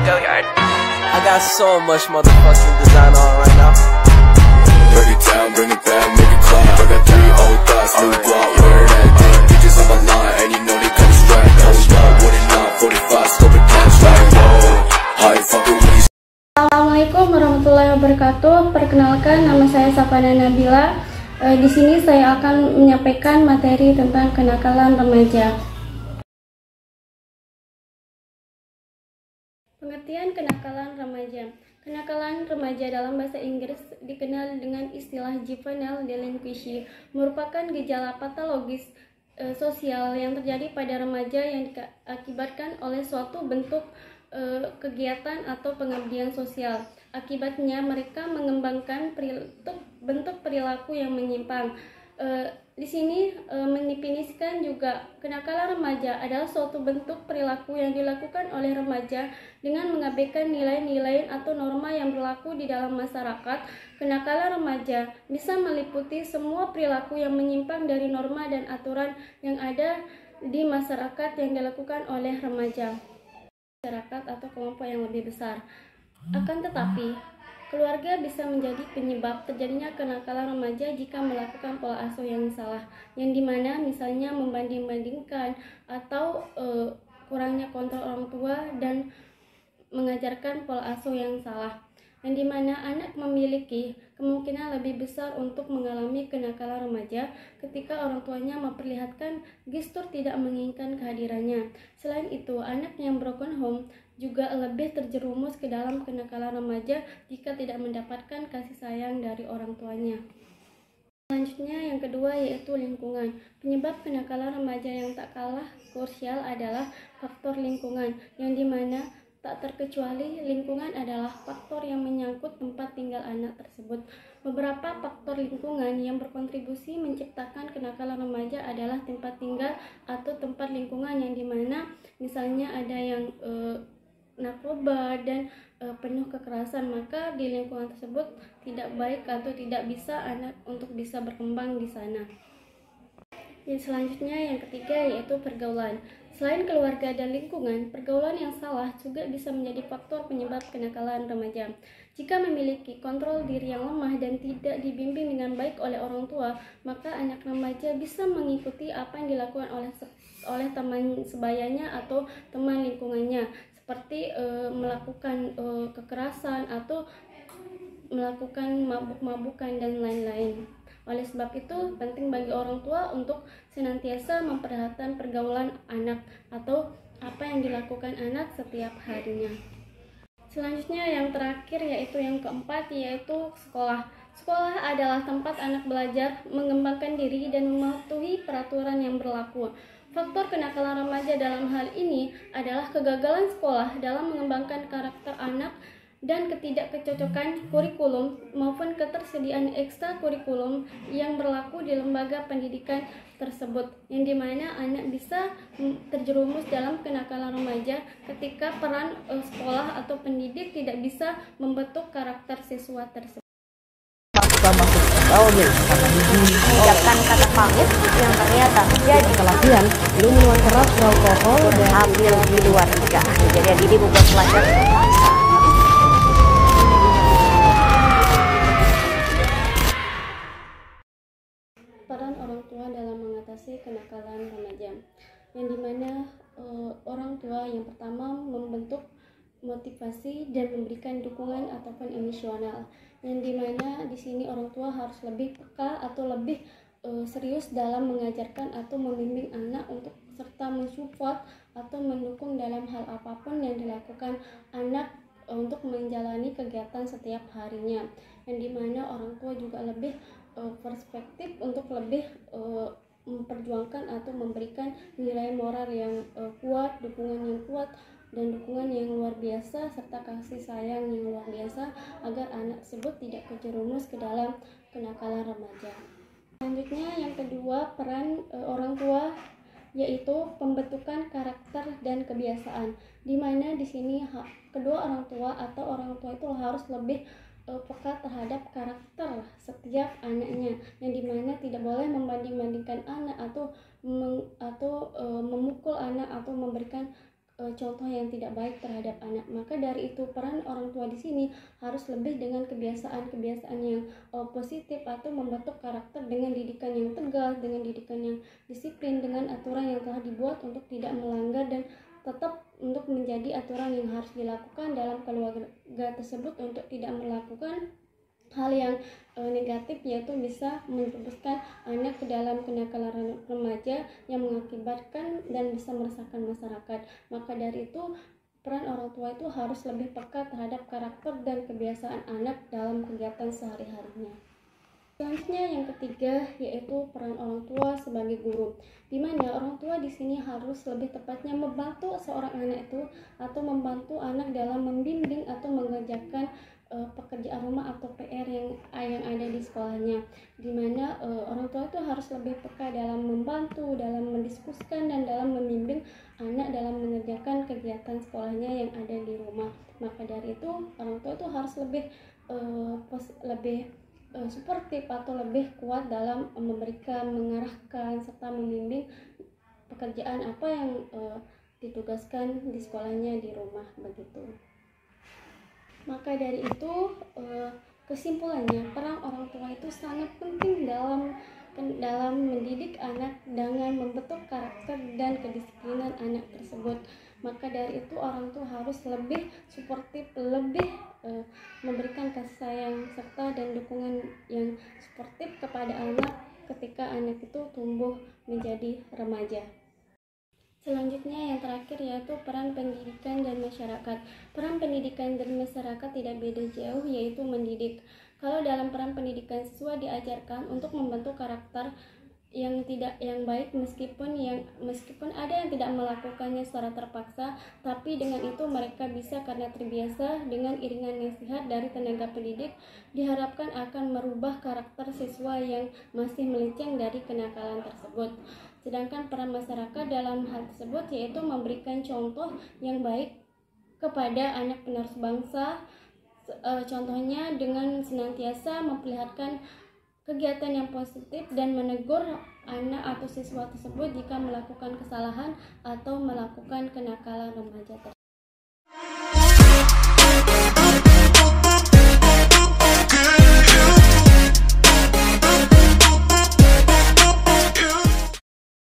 I got so much motherfucking design on right now. Break it down, bring it back, make it clap. I got 3 old thoughts, new block, where that thing. Bitches on my line, and you know they cut the strap. Hold up, what it not, 45, scope it cash like whoa. High fucking with these. Assalamualaikum warahmatullahi wabarakatuh. Perkenalkan, nama saya Safana Nabila. Di sini saya akan menyampaikan materi tentang kenakalan remaja. Pengertian kenakalan remaja. Kenakalan remaja dalam bahasa Inggris dikenal dengan istilah juvenile delinquency, merupakan gejala patologis sosial yang terjadi pada remaja yang diakibatkan oleh suatu bentuk kegiatan atau pengabdian sosial. Akibatnya mereka mengembangkan bentuk perilaku yang menyimpang. Di sini mendefinisikan juga kenakalan remaja adalah suatu bentuk perilaku yang dilakukan oleh remaja dengan mengabaikan nilai-nilai atau norma yang berlaku di dalam masyarakat. Kenakalan remaja bisa meliputi semua perilaku yang menyimpang dari norma dan aturan yang ada di masyarakat yang dilakukan oleh remaja, masyarakat atau kelompok yang lebih besar. Akan tetapi, keluarga bisa menjadi penyebab terjadinya kenakalan remaja jika melakukan pola asuh yang salah, yang dimana misalnya membanding-bandingkan atau kurangnya kontrol orang tua dan mengajarkan pola asuh yang salah, yang dimana anak memiliki kemungkinan lebih besar untuk mengalami kenakalan remaja ketika orang tuanya memperlihatkan gestur tidak menginginkan kehadirannya. Selain itu, anak yang broken home juga lebih terjerumus ke dalam kenakalan remaja jika tidak mendapatkan kasih sayang dari orang tuanya. Selanjutnya yang kedua yaitu lingkungan. Penyebab kenakalan remaja yang tak kalah krusial adalah faktor lingkungan, yang dimana tak terkecuali lingkungan adalah faktor yang menyangkut tempat tinggal anak tersebut. Beberapa faktor lingkungan yang berkontribusi menciptakan kenakalan remaja adalah tempat tinggal atau tempat lingkungan, yang dimana misalnya ada yang narkoba dan penuh kekerasan, maka di lingkungan tersebut tidak baik atau tidak bisa anak untuk bisa berkembang di sana. Yang selanjutnya yang ketiga yaitu pergaulan. Selain keluarga dan lingkungan, pergaulan yang salah juga bisa menjadi faktor penyebab kenakalan remaja. Jika memiliki kontrol diri yang lemah dan tidak dibimbing dengan baik oleh orang tua, maka anak remaja bisa mengikuti apa yang dilakukan oleh teman sebayanya atau teman lingkungannya, seperti melakukan kekerasan atau melakukan mabuk-mabukan dan lain-lain. Oleh sebab itu, penting bagi orang tua untuk senantiasa memperhatikan pergaulan anak atau apa yang dilakukan anak setiap harinya. Selanjutnya yang terakhir yaitu yang keempat yaitu sekolah. Sekolah adalah tempat anak belajar, mengembangkan diri dan mematuhi peraturan yang berlaku. Faktor kenakalan remaja dalam hal ini adalah kegagalan sekolah dalam mengembangkan karakter anak dan ketidakcocokan kurikulum maupun ketersediaan ekstra kurikulum yang berlaku di lembaga pendidikan tersebut, yang dimana anak bisa terjerumus dalam kenakalan remaja ketika peran sekolah atau pendidik tidak bisa membentuk karakter siswa tersebut. Mengucapkan kata pamit yang ternyata menjadi kelatihan belum minuman keras, alkohol dan hamil di luar nikah. Kejadian ini membuat pelajar peran orang tua dalam mengatasi kenakalan remaja, yang dimana orang tua yang pertama membentuk motivasi dan memberikan dukungan ataupun emosional, yang dimana di sini orang tua harus lebih peka atau lebih serius dalam mengajarkan atau membimbing anak untuk serta mensupport atau mendukung dalam hal apapun yang dilakukan anak untuk menjalani kegiatan setiap harinya, yang dimana orang tua juga lebih perspektif untuk lebih memperjuangkan atau memberikan nilai moral yang kuat, dukungan yang kuat dan dukungan yang luar biasa serta kasih sayang yang luar biasa agar anak tersebut tidak terjerumus ke dalam kenakalan remaja. Selanjutnya yang kedua, peran orang tua yaitu pembentukan karakter dan kebiasaan, di mana di sini kedua orang tua atau orang tua itu harus lebih peka terhadap karakter setiap anaknya, yang dimana tidak boleh membanding-bandingkan anak atau memukul anak atau memberikan contoh yang tidak baik terhadap anak. Maka dari itu peran orang tua di sini harus lebih dengan kebiasaan-kebiasaan yang positif, atau membentuk karakter dengan didikan yang tegas, dengan didikan yang disiplin, dengan aturan yang telah dibuat untuk tidak melanggar dan tetap untuk menjadi aturan yang harus dilakukan dalam keluarga tersebut untuk tidak melakukan hal yang negatif, yaitu bisa menjerumuskan anak ke dalam kenakalan remaja yang mengakibatkan dan bisa meresahkan masyarakat. Maka dari itu peran orang tua itu harus lebih peka terhadap karakter dan kebiasaan anak dalam kegiatan sehari-harinya. Selanjutnya yang ketiga yaitu peran orang tua sebagai guru, di mana orang tua di sini harus lebih tepatnya membantu seorang anak itu atau membantu anak dalam membimbing atau mengerjakan pekerjaan rumah atau PR yang ada di sekolahnya, di mana orang tua itu harus lebih peka dalam membantu, dalam mendiskusikan dan dalam membimbing anak dalam mengerjakan kegiatan sekolahnya yang ada di rumah. Maka dari itu orang tua itu harus lebih suportif atau lebih kuat dalam memberikan, mengarahkan serta membimbing pekerjaan apa yang ditugaskan di sekolahnya di rumah begitu. Maka dari itu kesimpulannya peran orang tua itu sangat penting dalam mendidik anak dengan membentuk karakter dan kedisiplinan anak tersebut. Maka dari itu orang tua harus lebih suportif, lebih memberikan kasih sayang serta dan dukungan yang suportif kepada anak ketika anak itu tumbuh menjadi remaja. Selanjutnya yang terakhir yaitu peran pendidikan dan masyarakat. Peran pendidikan dan masyarakat tidak beda jauh, yaitu mendidik. Kalau dalam peran pendidikan, siswa diajarkan untuk membentuk karakter yang baik meskipun ada yang tidak melakukannya secara terpaksa, tapi dengan itu mereka bisa karena terbiasa dengan iringan nasihat dari tenaga pendidik diharapkan akan merubah karakter siswa yang masih melenceng dari kenakalan tersebut. Sedangkan peran masyarakat dalam hal tersebut yaitu memberikan contoh yang baik kepada anak penerus bangsa, contohnya dengan senantiasa memperlihatkan kegiatan yang positif dan menegur anak atau siswa tersebut jika melakukan kesalahan atau melakukan kenakalan remaja tersebut.